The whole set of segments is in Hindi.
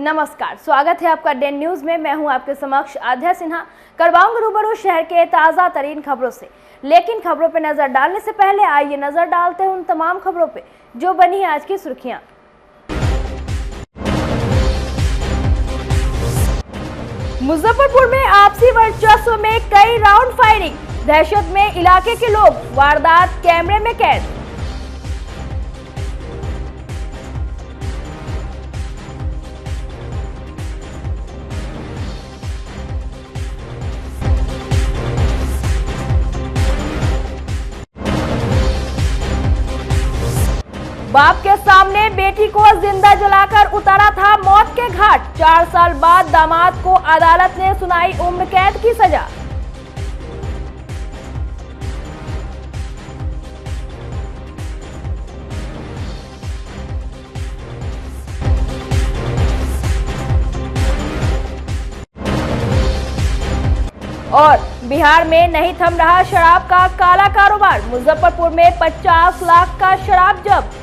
नमस्कार, स्वागत है आपका डेन न्यूज में। मैं हूं आपके समक्ष आध्या सिन्हा। करवाऊंगा रूबरू शहर के ताजा तरीन खबरों से, लेकिन खबरों पे नजर डालने से पहले आइए नजर डालते हैं उन तमाम खबरों पे जो बनी है आज की सुर्खियां। मुजफ्फरपुर में आपसी वर्चस्व में कई राउंड फायरिंग, दहशत में इलाके के लोग, वारदात कैमरे में कैद। बाप के सामने बेटी को जिंदा जलाकर उतारा था मौत के घाट। 4 साल बाद दामाद को अदालत ने सुनाई उम्र कैद की सजा। और बिहार में नहीं थम रहा शराब का काला कारोबार। मुजफ्फरपुर में 50 लाख का शराब जब्त।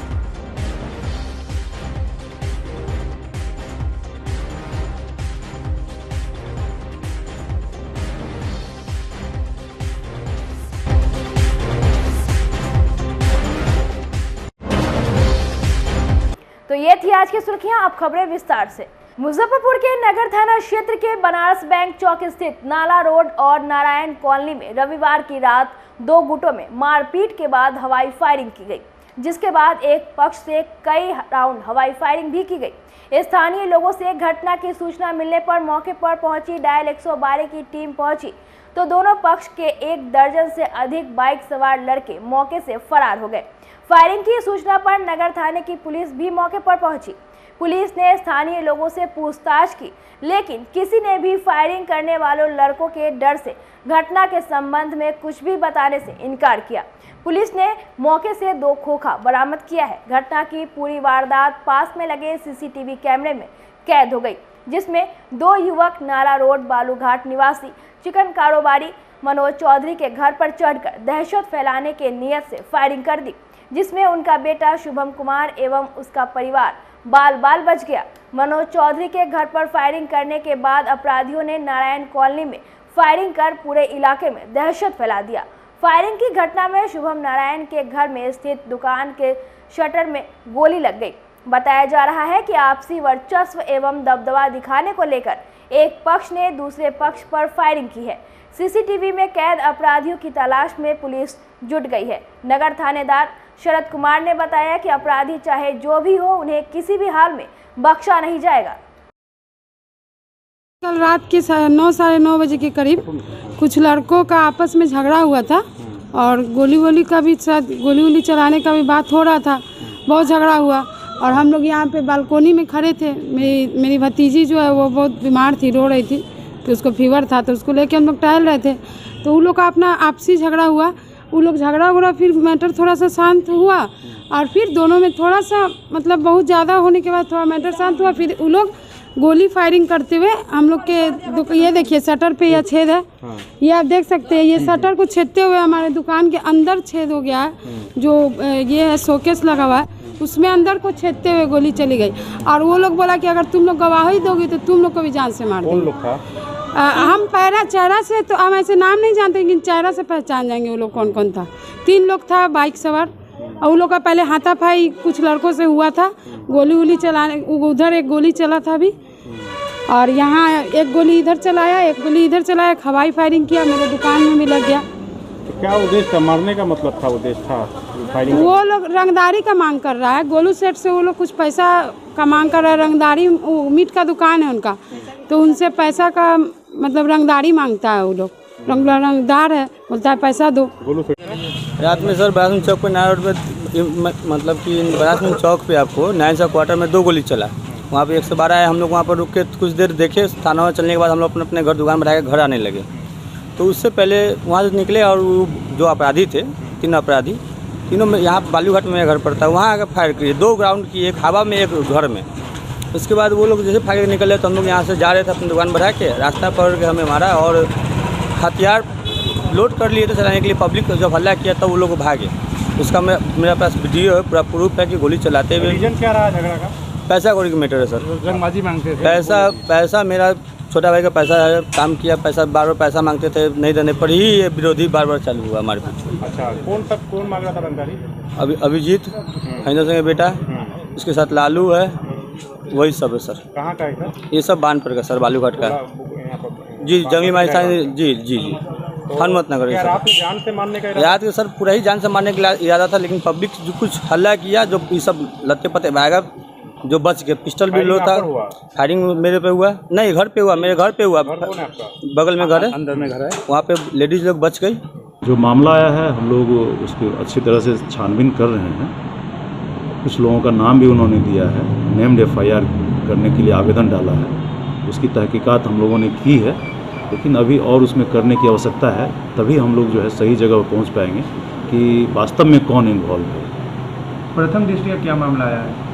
तो ये थी आज की सुर्खियां, अब खबरें विस्तार से। मुजफ्फरपुर के नगर थाना क्षेत्र के बनारस बैंक चौक स्थित नाला रोड और नारायण कॉलोनी में रविवार की रात 2 गुटों में मारपीट के बाद हवाई फायरिंग की गई, जिसके बाद एक पक्ष से कई राउंड हवाई फायरिंग भी की गई। स्थानीय लोगों से घटना की सूचना मिलने पर मौके पर पहुंची डायल 112 की टीम पहुंची तो दोनों पक्ष के 1 दर्जन से अधिक बाइक सवार लड़के मौके से फरार हो गए। फायरिंग की सूचना पर नगर थाने की पुलिस भी मौके पर पहुंची। पुलिस ने स्थानीय लोगों से पूछताछ की, लेकिन किसी ने भी फायरिंग करने वालों लड़कों के डर से घटना के संबंध में कुछ भी बताने से इनकार किया। पुलिस ने मौके से 2 खोखा बरामद किया है। घटना की पूरी वारदात पास में लगे सीसीटीवी कैमरे में कैद हो गई, जिसमें 2 युवक नाला रोड बालूघाट निवासी चिकन कारोबारी मनोज चौधरी के घर पर चढ़कर दहशत फैलाने के नियत से फायरिंग कर दी, जिसमें उनका बेटा शुभम कुमार एवं उसका परिवार बाल बाल बच गया। मनोज चौधरी के घर पर फायरिंग करने के बाद अपराधियों ने नारायण कॉलोनी में फायरिंग कर पूरे इलाके में दहशत फैला दिया। फायरिंग की घटना में शुभम नारायण के घर में स्थित दुकान के शटर में गोली लग गई। बताया जा रहा है कि आपसी वर्चस्व एवं दबदबा दिखाने को लेकर एक पक्ष ने दूसरे पक्ष पर फायरिंग की है। सीसीटीवी में कैद अपराधियों की तलाश में पुलिस जुट गई है। नगर थानेदार शरद कुमार ने बताया कि अपराधी चाहे जो भी हो, उन्हें किसी भी हाल में बख्शा नहीं जाएगा। कल रात के 9 साढ़े 9 बजे के करीब कुछ लड़कों का आपस में झगड़ा हुआ था और गोली का भी गोली चलाने का भी बात हो रहा था। बहुत झगड़ा हुआ और हम लोग यहाँ पे बालकोनी में खड़े थे। मेरी भतीजी जो है वो बहुत बीमार थी, रो रही थी, तो उसको फीवर था, तो उसको लेके हम लोग टहल रहे थे। तो उन लोग का अपना आपसी झगड़ा हुआ। वो लोग झगड़ा फिर मैटर थोड़ा सा शांत हुआ और फिर दोनों में थोड़ा सा मतलब बहुत ज़्यादा होने के बाद थोड़ा मैटर शांत हुआ। फिर वो लोग गोली फायरिंग करते हुए हम लोग के ये देखिए शटर पे यह छेद है, ये आप देख सकते हैं। ये शटर को छेदते हुए हमारे दुकान के अंदर छेद हो गया है। जो ये है शोकेस लगा हुआ है, उसमें अंदर को छेदते हुए गोली चली गई। और वो लोग बोला कि अगर तुम लोग गवाही दोगे तो तुम लोग को भी जान से मार देंगे। हम चेहरा से तो हम ऐसे नाम नहीं जानते, लेकिन चेहरा से पहचान जाएंगे वो लोग कौन कौन था। 3 लोग था बाइक सवार और वो लोग का पहले हाथापाई कुछ लड़कों से हुआ था। गोली चलाने, उधर एक गोली चला था अभी, और यहाँ एक गोली इधर चलाया, एक गोली इधर चलाया, हवाई फायरिंग किया, मेरे दुकान में भी लग गया। तो क्या उद्देश्य था? मारने का मतलब था, उद्देश्य था फायरिंग? वो लोग रंगदारी का मांग कर रहा है। गोलू सेठ से वो लोग कुछ पैसा का मांग कर रहा है। रंगदारी मीट का दुकान है उनका, तो उनसे पैसा का मतलब रंगदारी मांगता है। वो लोग रंगदार है, बोलता है पैसा दो। रात में सर बरासमन चौक पे नारा रोड पे मतलब कि बरासमन चौक पे आपको 9 क्वार्टर में 2 गोली चला। वहाँ पे 112 आए। हम लोग वहाँ पर रुक के कुछ देर देखे। थाना में चलने के बाद हम लोग अपने घर दुकान बढ़ा के घर आने लगे। तो उससे पहले वहाँ से निकले और जो अपराधी थे, 3 अपराधी, तीनों में यहाँ बालूघाट में मेरा घर पड़ता है, वहाँ आकर फायर किए। 2 राउंड की, एक हवा में एक घर में। उसके बाद वो लोग जैसे फायर निकले तो हम लोग यहाँ से जा रहे थे अपनी दुकान बढ़ा के, रास्ता पकड़ के हमें मारा और हथियार लोड कर लिए थे चलाने के लिए। पब्लिक जब हल्ला किया तब वो लोग भागे। उसका मेरा पास वीडियो है, पूरा प्रूफ है कि गोली चलाते हुए। रीजन क्या रहा झगड़ा का? पैसा कौड़ी का मैटर है सर। रंगबाजी मांगते थे। पैसा मेरा छोटा भाई का पैसा है, काम किया, पैसा बार बार पैसा मांगते थे, नहीं देने पर ही ये विरोधी बार बार चालू हुआ हमारे पीछे। अच्छा, कौन मांग रहा था रंगदारी? अभिजीत हरिंदर सिंह का बेटा, उसके साथ लालू है, वही सब है सर। कहाँ का है सर? ये सब बानपुर का सर, बालूघाट का। यहाँ पर जी, जंगली माई जी जी जी, हनुमत नगर। क्या रात में जान से मारने का याद के सर पूरा ही जान से मारने का इरादा था, लेकिन पब्लिक जो कुछ हल्ला किया, जो ये सब लत्ते पत्ते भागा, जो बच गए। पिस्टल भी लो था। फायरिंग मेरे पे हुआ नहीं, घर पे हुआ, मेरे घर पे हुआ। बगल में घर है, अंदर में घर है, वहाँ पे लेडीज लोग बच गई। जो मामला आया है हम लोग उसकी अच्छी तरह से छानबीन कर रहे हैं। कुछ लोगों का नाम भी उन्होंने दिया है, नेम्ड FIR करने के लिए आवेदन डाला है, उसकी तहकीकात हम लोगों ने की है, लेकिन अभी और उसमें करने की आवश्यकता है, तभी हम लोग जो है सही जगह पर पहुंच पाएंगे कि वास्तव में कौन इन्वॉल्व है। प्रथम दृष्टि का क्या मामला आया है?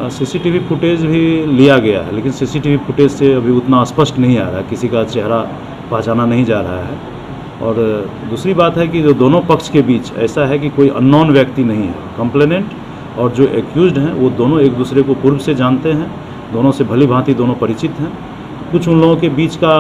CCTV फुटेज भी लिया गया है, लेकिन CCTV फुटेज से अभी उतना स्पष्ट नहीं आ रहा है, किसी का चेहरा पहचाना नहीं जा रहा है। और दूसरी बात है कि जो दोनों पक्ष के बीच ऐसा है कि कोई अननोन व्यक्ति नहीं है। कंप्लेनेंट और जो एक्यूज्ड हैं वो दोनों एक दूसरे को पूर्व से जानते हैं, दोनों से भली भांति दोनों परिचित हैं। कुछ उन लोगों के बीच का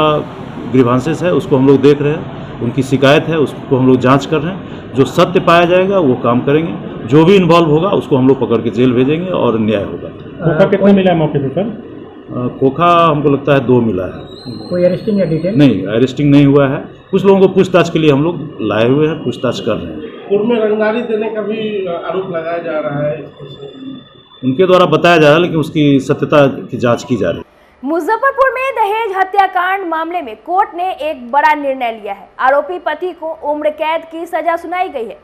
ग्रीवांसेस है, उसको हम लोग देख रहे हैं, उनकी शिकायत है, उसको हम लोग जांच कर रहे हैं। जो सत्य पाया जाएगा वो काम करेंगे, जो भी इन्वॉल्व होगा उसको हम लोग पकड़ के जेल भेजेंगे और न्याय होगा। खोखा कितना मिला है मौके से सर? खोखा हमको लगता है 2 मिला है। कोई अरेस्टिंग या डिटेल? नहीं, अरेस्टिंग नहीं हुआ है। कुछ लोगों को पूछताछ के लिए हम लोग लाए हुए हैं, पूछताछ कर रहे हैं। पूर्व में रंगदारी देने का भी आरोप लगाया जा रहा है, उनके द्वारा बताया जा रहा है, लेकिन उसकी सत्यता की जांच की जा रही है। मुजफ्फरपुर में दहेज हत्याकांड मामले में कोर्ट ने एक बड़ा निर्णय लिया है। आरोपी पति को उम्र कैद की सजा सुनाई गई है।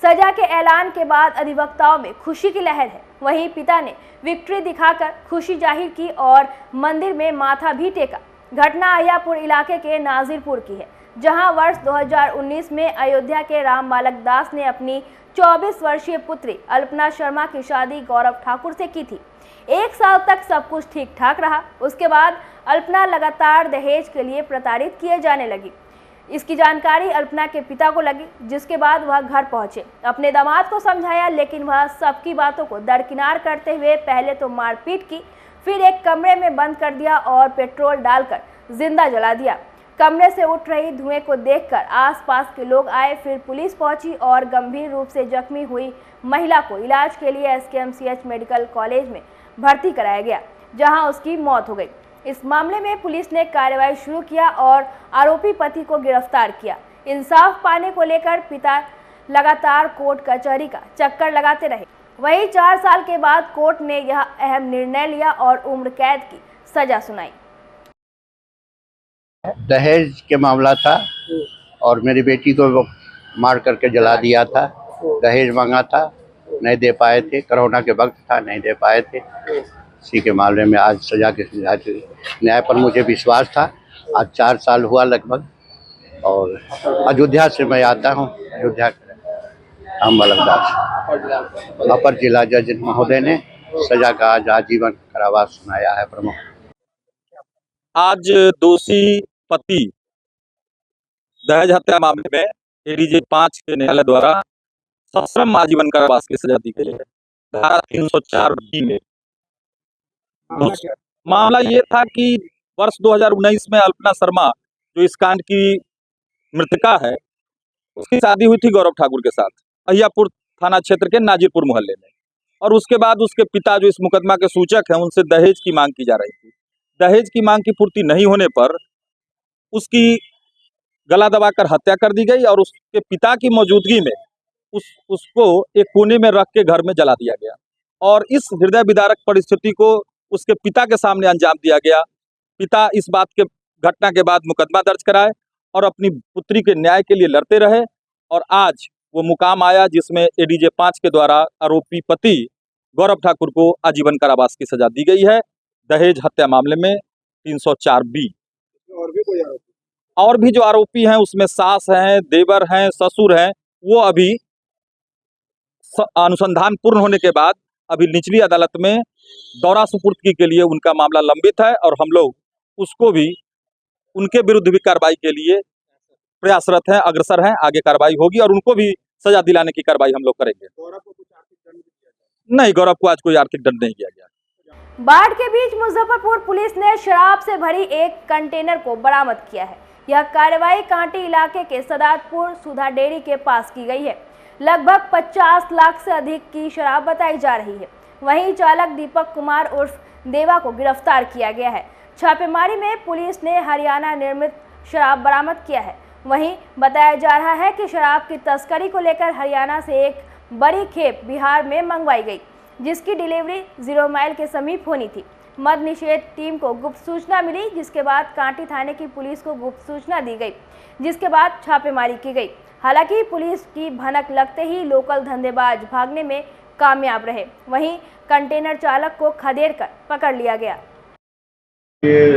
सजा के ऐलान के बाद अधिवक्ताओं में खुशी की लहर है। वहीं पिता ने विक्ट्री दिखाकर खुशी जाहिर की और मंदिर में माथा भी टेका। घटना अहियापुर इलाके के नाजिरपुर की है, जहां वर्ष 2019 में अयोध्या के राम बालक दास ने अपनी 24 वर्षीय पुत्री अल्पना शर्मा की शादी गौरव ठाकुर से की थी। 1 साल तक सब कुछ ठीक ठाक रहा। उसके बाद अल्पना लगातार दहेज के लिए प्रताड़ित किए जाने लगी। इसकी जानकारी अल्पना के पिता को लगी, जिसके बाद वह घर पहुंचे, अपने दामाद को समझाया, लेकिन वह सबकी बातों को दरकिनार करते हुए पहले तो मारपीट की, फिर एक कमरे में बंद कर दिया और पेट्रोल डालकर जिंदा जला दिया। कमरे से उठ रही धुएं को देखकर आसपास के लोग आए, फिर पुलिस पहुंची और गंभीर रूप से जख्मी हुई महिला को इलाज के लिए SKMCH मेडिकल कॉलेज में भर्ती कराया गया, जहां उसकी मौत हो गई। इस मामले में पुलिस ने कार्रवाई शुरू किया और आरोपी पति को गिरफ्तार किया। इंसाफ पाने को लेकर पिता लगातार कोर्ट कचहरी का चक्कर लगाते रहे। वहीं 4 साल के बाद कोर्ट ने यह अहम निर्णय लिया और उम्र कैद की सजा सुनाई। दहेज के मामला था और मेरी बेटी को मार करके जला दिया था। दहेज मांगा था, नहीं दे पाए थे, कोरोना के वक्त था, नहीं दे पाए थे। इसी के मामले में आज सजा के न्याय पर मुझे विश्वास था। आज 4 साल हुआ लगभग, और अयोध्या से मैं आता हूँ। अयोध्या राम बालक दास अपर जिला जज महोदय ने सजा का आज आजीवन कारावास सुनाया है। प्रमुख आज दोषी पति दहेज हत्या मामले में ADJ 5 के न्यायालय द्वारा सश्रम आजीवन कारावास की सजा दी गई है। धारा 304B में मामला ये था कि वर्ष 2019 में अल्पना शर्मा, जो इस कांड की मृतका है, उसकी शादी हुई थी गौरव ठाकुर के साथ अहियापुर थाना क्षेत्र के नाजिरपुर मोहल्ले में। और उसके बाद उसके पिता, जो इस मुकदमा के सूचक हैं, उनसे दहेज की मांग की जा रही थी। दहेज की मांग की पूर्ति नहीं होने पर उसकी गला दबाकर हत्या कर दी गई और उसके पिता की मौजूदगी में उसको एक कोने में रख के घर में जला दिया गया। और इस हृदय विदारक परिस्थिति को उसके पिता के सामने अंजाम दिया गया। पिता इस बात के घटना के बाद मुकदमा दर्ज कराए और अपनी पुत्री के न्याय के लिए लड़ते रहे। और आज वो मुकाम आया जिसमें ADJ 5 के द्वारा आरोपी पति गौरव ठाकुर को आजीवन कारावास की सजा दी गई है दहेज हत्या मामले में 304B। और भी जो आरोपी हैं उसमें सास हैं, देवर हैं, ससुर हैं। वो अभी अनुसंधान पूर्ण होने के बाद अभी निचली अदालत में दौरा सुपुर्दगी के लिए उनका मामला लंबित है और हम लोग उसको भी, उनके विरुद्ध भी कार्रवाई के लिए प्रयासरत हैं, अग्रसर हैं। आगे कार्रवाई होगी और उनको भी सजा दिलाने की कार्रवाई हम लोग करेंगे। नहीं, गौरव को आज कोई आर्थिक दंड नहीं किया गया। बाढ़ के बीच मुजफ्फरपुर पुलिस ने शराब से भरी एक कंटेनर को बरामद किया है। यह कार्रवाई कांटी इलाके के सदातपुर सुधा डेयरी के पास की गई है। लगभग 50 लाख से अधिक की शराब बताई जा रही है। वहीं चालक दीपक कुमार उर्फ देवा को गिरफ्तार किया गया है। छापेमारी में पुलिस ने हरियाणा निर्मित शराब बरामद किया है। वहीं बताया जा रहा है कि शराब की तस्करी को लेकर हरियाणा से एक बड़ी खेप बिहार में मंगवाई गई, जिसकी डिलीवरी 0 माइल के समीप होनी थी। मद निषेध टीम को गुप्त सूचना मिली, जिसके बाद कांटी थाने की पुलिस को गुप्त सूचना दी गई, जिसके बाद छापेमारी की गई। हालांकि पुलिस की भनक लगते ही लोकल धंधेबाज भागने में कामयाब रहे। वहीं कंटेनर चालक को खदेड़ कर पकड़ लिया गया। ये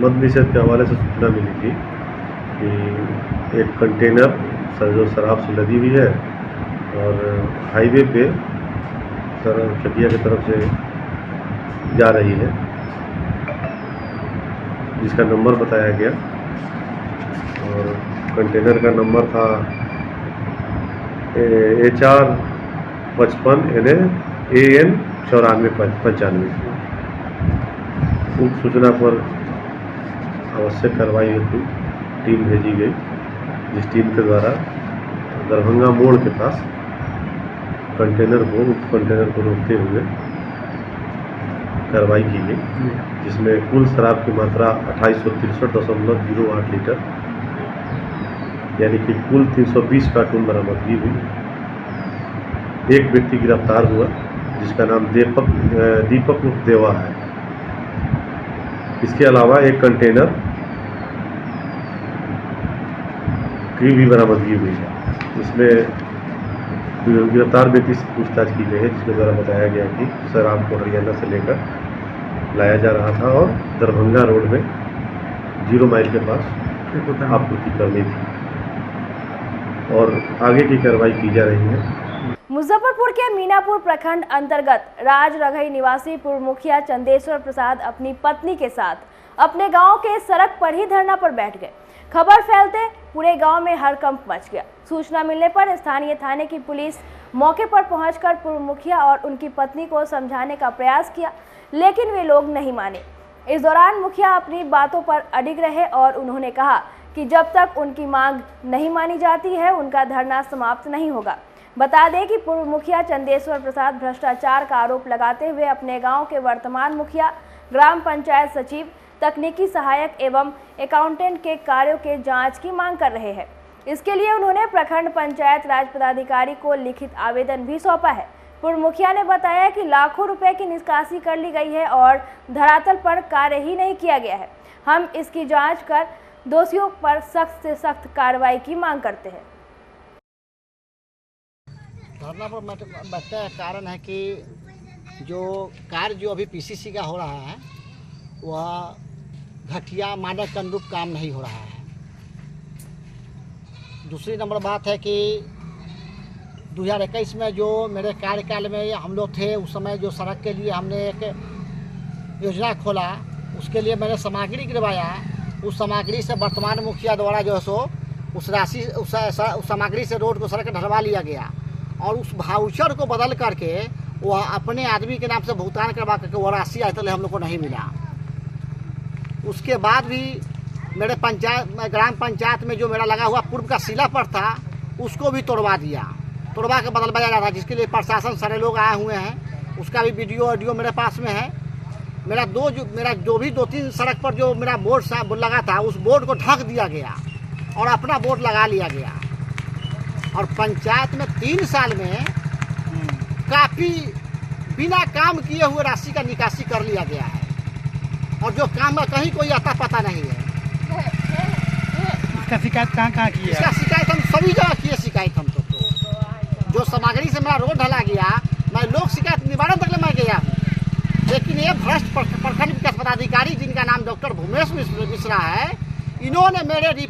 मद निषेध के हवाले से सूचना मिली थी कि एक कंटेनर जो शराब से लदी हुई है और हाईवे पे चकिया की तरफ से जा रही है, जिसका नंबर बताया गया और कंटेनर का नंबर था HR 55 AN 9495। उक्त सूचना पर आवश्यक कार्रवाई हेतु टीम भेजी गई, जिस टीम के द्वारा दरभंगा मोड़ के पास कंटेनर को रोकते हुए कार्रवाई की गई, जिसमें कुल शराब की मात्रा 2863.08 लीटर यानी कि कुल 320 कार्टून बरामदगी हुई। एक व्यक्ति गिरफ्तार हुआ, जिसका नाम दीपक उर्फ देवा है। इसके अलावा एक कंटेनर की भी बरामदगी हुई है। इसमें गिरफ्तार व्यक्ति से पूछताछ की गई है, जिसके द्वारा बताया गया कि शराब को हरियाणा से लेकर लाया जा रहा था और दरभंगा रोड में 0 माइल के पास आपूर्ति करनी थी और आगे की कार्रवाई की जा रही है। मुजफ्फरपुर के मीनापुर प्रखंड अंतर्गत राज रघई निवासी पूर्व मुखिया चंदेश्वर प्रसाद अपनी पत्नी के साथ अपने गांव के सड़क पर ही धरना पर बैठ गए। खबर फैलते पूरे गांव में हड़कंप मच गया। सूचना मिलने पर स्थानीय थाने की पुलिस मौके पर पहुंचकर पूर्व मुखिया और उनकी पत्नी को समझाने का प्रयास किया, लेकिन वे लोग नहीं माने। इस दौरान मुखिया अपनी बातों पर अडिग रहे और उन्होंने कहा कि जब तक उनकी मांग नहीं मानी जाती है, उनका धरना समाप्त नहीं होगा। बता दें कि पूर्व मुखिया चंदेश्वर प्रसाद भ्रष्टाचार का आरोप लगाते हुए अपने गांव के वर्तमान मुखिया, ग्राम पंचायत सचिव, तकनीकी सहायक एवं अकाउंटेंट के कार्यों के जांच की मांग कर रहे हैं। इसके लिए उन्होंने प्रखंड पंचायत राज पदाधिकारी को लिखित आवेदन भी सौंपा है। पूर्व मुखिया ने बताया कि लाखों रुपए की निकासी कर ली गई है और धरातल पर कार्य ही नहीं किया गया है। हम इसकी जांच कर दोषियों पर सख्त से सख्त कार्रवाई की मांग करते हैं। धरना पर बैठने का कारण है कि जो कार्य जो अभी PCC का हो रहा है वह घटिया मानक के अनुरूप काम नहीं हो रहा है। दूसरी नंबर बात है कि 2021 में जो मेरे कार्यकाल में हम लोग थे, उस समय जो सड़क के लिए हमने एक योजना खोला, उसके लिए मैंने सामग्री गिरवाया। उस सामग्री से वर्तमान मुखिया द्वारा जो है सो उस राशि उस सामग्री से रोड को सड़क ढलवा लिया गया और उस वाउचर को बदल करके वह अपने आदमी के नाम से भुगतान करवा करके वह राशि आज तक हम लोग को नहीं मिला। उसके बाद भी मेरे ग्राम पंचायत में जो मेरा लगा हुआ पूर्व का शिलापट था, उसको भी तोड़वा दिया, तोड़वा के बदलवाया जा रहा था, जिसके लिए प्रशासन सारे लोग आए हुए हैं। उसका भी वीडियो ऑडियो मेरे पास में है। मेरा जो भी 2-3 सड़क पर जो मेरा बोर्ड लगा था, उस बोर्ड को ढक दिया गया और अपना बोर्ड लगा लिया गया। और पंचायत में 3 साल में काफ़ी बिना काम किए हुए राशि का निकासी कर लिया गया है और जो काम में कहीं कोई आता पता नहीं है। इसका शिकायत कहाँ की है? इसका शिकायत हम सभी जगह किए शिकायत हम तो जो सामग्री से मेरा रोड ढला गया, मैं लोक शिकायत निवारण तक मैं गया हूँ, लेकिन ये भ्रष्ट प्रखंड विकास पदाधिकारी जिनका नाम डॉक्टर भूमेश मिश्रा है, इन्होंने मेरे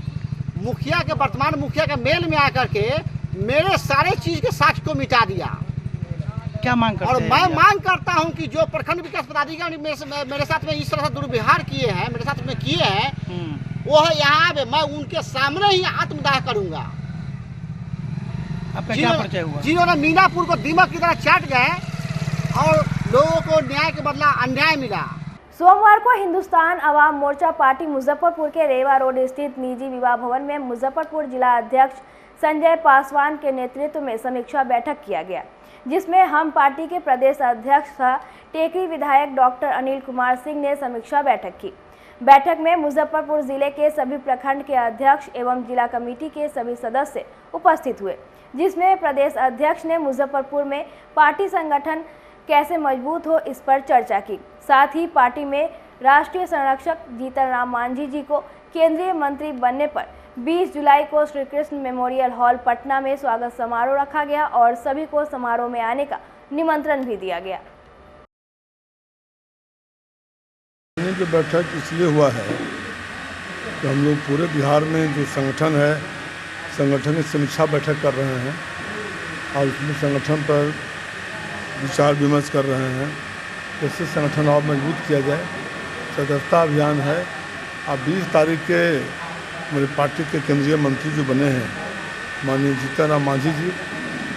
मुखिया के वर्तमान मुखिया के मेल में आकर के मेरे सारे चीज के साक्ष्य को मिटा दिया। क्या मांग करते और हैं? मैं मांग करता हूं कि जो प्रखंड विकास पदाधिकारी मेरे साथ में इस तरह से दुर्व्यवहार किए हैं, मेरे साथ में किए हैं, वो यहाँ पे मैं उनके सामने ही आत्मदाह करूंगा। आपका क्या परिचय हुआ? जिन्होंने मीनापुर को दीमक की तरह चाट गए, और लोगों को न्याय के बदला अन्याय मिला। सोमवार को हिंदुस्तान अवाम मोर्चा पार्टी मुजफ्फरपुर के रेवा रोड स्थित निजी विवाह भवन में मुजफ्फरपुर जिला अध्यक्ष संजय पासवान के नेतृत्व में समीक्षा बैठक किया गया, जिसमें हम पार्टी के प्रदेश अध्यक्ष सह टेकरी विधायक डॉक्टर अनिल कुमार सिंह ने समीक्षा बैठक की। बैठक में मुजफ्फरपुर जिले के सभी प्रखंड के अध्यक्ष एवं जिला कमेटी के सभी सदस्य उपस्थित हुए, जिसमें प्रदेश अध्यक्ष ने मुजफ्फरपुर में पार्टी संगठन कैसे मजबूत हो इस पर चर्चा की। साथ ही पार्टी में राष्ट्रीय संरक्षक जीतन राम मांझी जी को केंद्रीय मंत्री बनने पर 20 जुलाई को श्री कृष्ण मेमोरियल हॉल पटना में स्वागत समारोह रखा गया और सभी को समारोह में आने का निमंत्रण भी दिया गया। जो बैठक इसलिए हुआ है कि हम लोग पूरे बिहार में जो संगठन है, संगठन की समीक्षा बैठक कर रहे हैं और उसमें संगठन पर विचार विमर्श कर रहे हैं, कैसे संगठन और मजबूत किया जाए। सदस्यता अभियान है। अब 20 तारीख के मेरे पार्टी के केंद्रीय मंत्री जो बने हैं माननीय जीतन राम मांझी जी,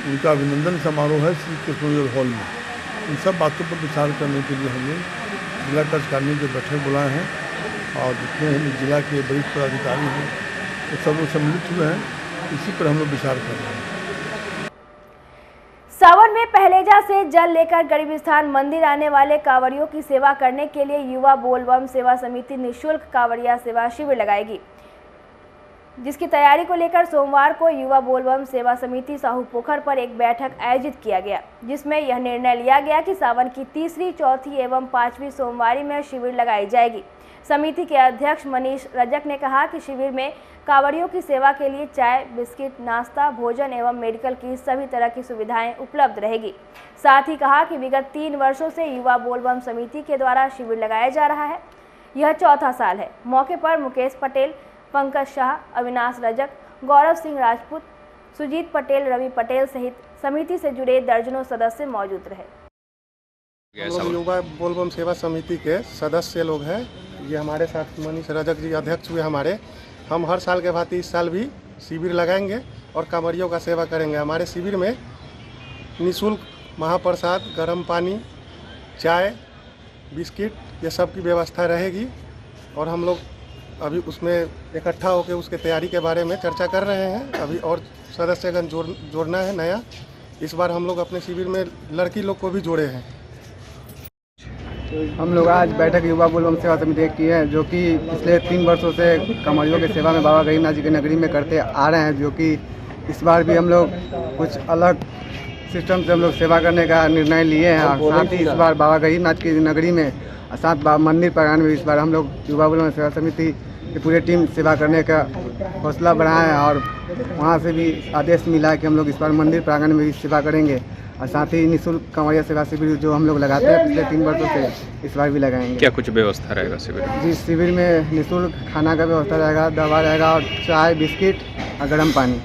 उनका अभिनंदन समारोह है श्री कृष्ण मेमोरियल हॉल में। इन सब बातों पर विचार करने के लिए हम लोग जिला कार्यकारिणी की बैठक बुलाए हैं और जितने हम जिला के वरिष्ठ पदाधिकारी हैं वो सब लोग सम्मिलित हुए हैं। इसी पर हम लोग विचार कर रहे हैं। सावन में पहलेजा से जल लेकर गरीब स्थान मंदिर आने वाले कांवरियों की सेवा करने के लिए युवा बोलबम सेवा समिति निःशुल्क कांवरिया सेवा शिविर लगाएगी, जिसकी तैयारी को लेकर सोमवार को युवा बोलबम सेवा समिति साहू पोखर पर एक बैठक आयोजित किया गया, जिसमें यह निर्णय लिया गया कि सावन की तीसरी, चौथी एवं 5वीं सोमवारी में शिविर लगाई जाएगी। समिति के अध्यक्ष मनीष रजक ने कहा कि शिविर में कांवरियों की सेवा के लिए चाय, बिस्किट, नाश्ता, भोजन एवं मेडिकल की सभी तरह की सुविधाएं उपलब्ध रहेगी। साथ ही कहा कि विगत 3 वर्षों से युवा बोलबम समिति के द्वारा शिविर लगाया जा रहा है, यह चौथा साल है। मौके पर मुकेश पटेल, पंकज शाह, अविनाश रजक, गौरव सिंह राजपूत, सुजीत पटेल, रवि पटेल सहित समिति से जुड़े दर्जनों सदस्य मौजूद रहे। युवा बोलबम सेवा समिति के सदस्य लोग हैं। ये हमारे साथ मनीष रजक जी अध्यक्ष हुए हमारे। हम हर साल के भांति इस साल भी शिविर लगाएंगे और कांवरियों का सेवा करेंगे। हमारे शिविर में निःशुल्क महाप्रसाद, गर्म पानी, चाय, बिस्किट ये सब की व्यवस्था रहेगी और हम लोग अभी उसमें इकट्ठा होकर उसके तैयारी के बारे में चर्चा कर रहे हैं। अभी और सदस्यगण जोड़ना है नया। इस बार हम लोग अपने शिविर में लड़की लोग को भी जोड़े हैं। हम लोग आज बैठक युवा बोलबम सेवा समिति की है, जो कि पिछले 3 वर्षों से कांवरियों की सेवा में बाबा गरीबनाथ जी की नगरी में करते आ रहे हैं, जो कि इस बार भी हम लोग कुछ अलग सिस्टम से हम लोग सेवा करने का निर्णय लिए हैं। और साथ ही इस बार बाबा गरीबनाथ की नगरी में साथ मंदिर प्रांगण में इस बार हम लोग युवा बोलबम सेवा समिति की पूरी टीम सेवा करने का हौसला बढ़ाए हैं और वहाँ से भी आदेश मिला कि हम लोग इस बार मंदिर प्रांगण में भी सेवा करेंगे और साथ ही निःशुल्क कांवरिया सेवा शिविर जो हम लोग लगाते हैं पिछले 3 वर्षों से इस बार भी लगाएंगे। क्या कुछ व्यवस्था रहेगा शिविर में? जी, शिविर में निःशुल्क खाना का व्यवस्था रहेगा, दवा रहेगा और चाय, बिस्किट और गर्म पानी।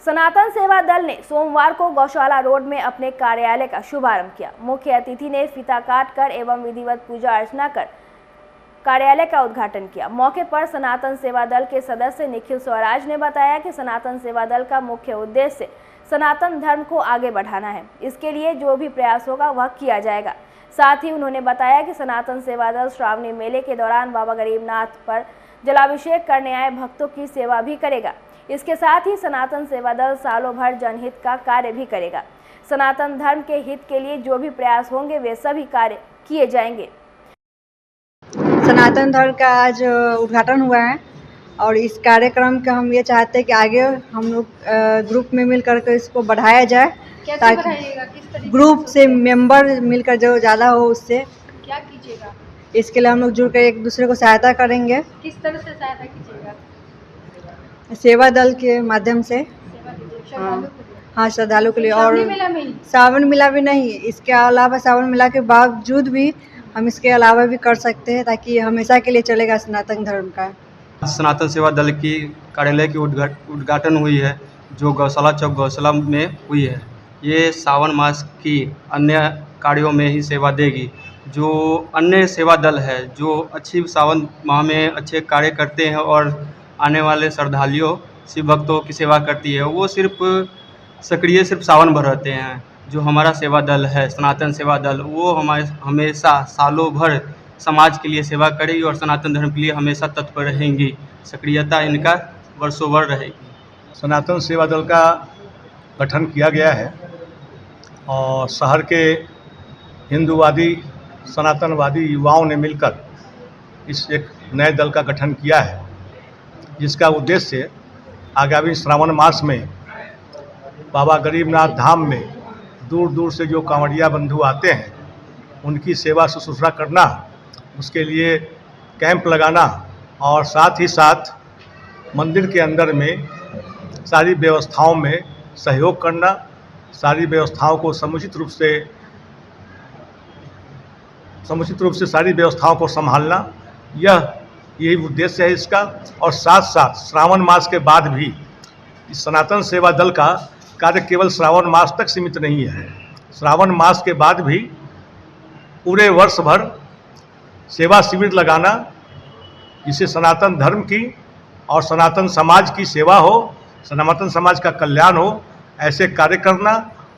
सनातन सेवा दल ने सोमवार को गौशाला रोड में अपने कार्यालय का शुभारंभ किया। मुख्य अतिथि ने फीता काट कर एवं विधिवत पूजा अर्चना कर कार्यालय का उद्घाटन किया। मौके पर सनातन सेवा दल के सदस्य निखिल स्वराज ने बताया कि सनातन सेवा दल का मुख्य उद्देश्य सनातन धर्म को आगे बढ़ाना है। इसके लिए जो भी प्रयास होगा वह किया जाएगा। साथ ही उन्होंने बताया कि सनातन सेवा दल श्रावणी मेले के दौरान बाबा गरीबनाथ पर जलाभिषेक करने आए भक्तों की सेवा भी करेगा। इसके साथ ही सनातन सेवा दल सालों भर जनहित का कार्य भी करेगा। सनातन धर्म के हित के लिए जो भी प्रयास होंगे वे सभी कार्य किए जाएंगे। सनातन धर्म का आज उद्घाटन हुआ है और इस कार्यक्रम का हम ये चाहते हैं कि आगे हम लोग ग्रुप में मिल कर इसको बढ़ाया जाए, ताकि ग्रुप से मेंबर मिलकर जो ज़्यादा हो उससे क्या कीजिएगा। इसके लिए हम लोग जुड़कर एक दूसरे को सहायता करेंगे। किस तरह से सहायता कीजिएगा? सेवा दल के माध्यम से। हाँ, श्रद्धालु के लिए। और सावन मेला भी नहीं, इसके अलावा सावन मेला के बावजूद भी हम इसके अलावा भी कर सकते हैं, ताकि हमेशा के लिए चलेगा सनातन धर्म का। सनातन सेवा दल की कार्यालय की उद्घाटन हुई है, जो गौशाला चौक गौशाला में हुई है। ये सावन मास की अन्य कार्यों में ही सेवा देगी। जो अन्य सेवा दल है जो अच्छी सावन माह में अच्छे कार्य करते हैं और आने वाले श्रद्धालुओं शिव भक्तों की सेवा करती है, वो सिर्फ सक्रिय सिर्फ सावन भर रहते हैं। जो हमारा सेवा दल है, सनातन सेवा दल, वो हमेशा सालों भर समाज के लिए सेवा करेगी और सनातन धर्म के लिए हमेशा तत्पर रहेंगी। सक्रियता इनका वर्षों वर्ष रहेगी। सनातन सेवा दल का गठन किया गया है और शहर के हिंदूवादी सनातनवादी युवाओं ने मिलकर इस एक नए दल का गठन किया है, जिसका उद्देश्य आगामी श्रावण मास में बाबा गरीबनाथ धाम में दूर दूर से जो कांवड़िया बंधु आते हैं उनकी सेवा शुश्रूषा करना, उसके लिए कैंप लगाना और साथ ही साथ मंदिर के अंदर में सारी व्यवस्थाओं में सहयोग करना, सारी व्यवस्थाओं को समुचित रूप से सारी व्यवस्थाओं को संभालना, यही उद्देश्य है इसका। और साथ साथ श्रावण मास के बाद भी इस सनातन सेवा दल का कार्य केवल श्रावण मास तक सीमित नहीं है। श्रावण मास के बाद भी पूरे वर्ष भर सेवा शिविर लगाना, जिससे सनातन धर्म की और सनातन समाज की सेवा हो, सनातन समाज का कल्याण हो, ऐसे कार्य करना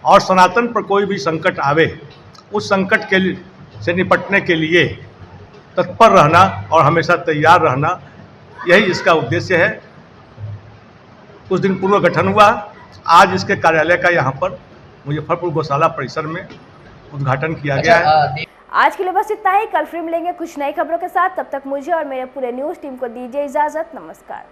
और सनातन पर कोई भी संकट आवे उस संकट से निपटने के लिए तत्पर रहना और हमेशा तैयार रहना, यही इसका उद्देश्य है। कुछ दिन पूर्व गठन हुआ, आज इसके कार्यालय का यहाँ पर मुजफ्फरपुर गौशाला परिसर में उद्घाटन किया गया है। आज के लिए बस इतना ही। कल फिर मिलेंगे कुछ नई खबरों के साथ। तब तक मुझे और मेरे पूरे न्यूज़ टीम को दीजिए इजाज़त। नमस्कार।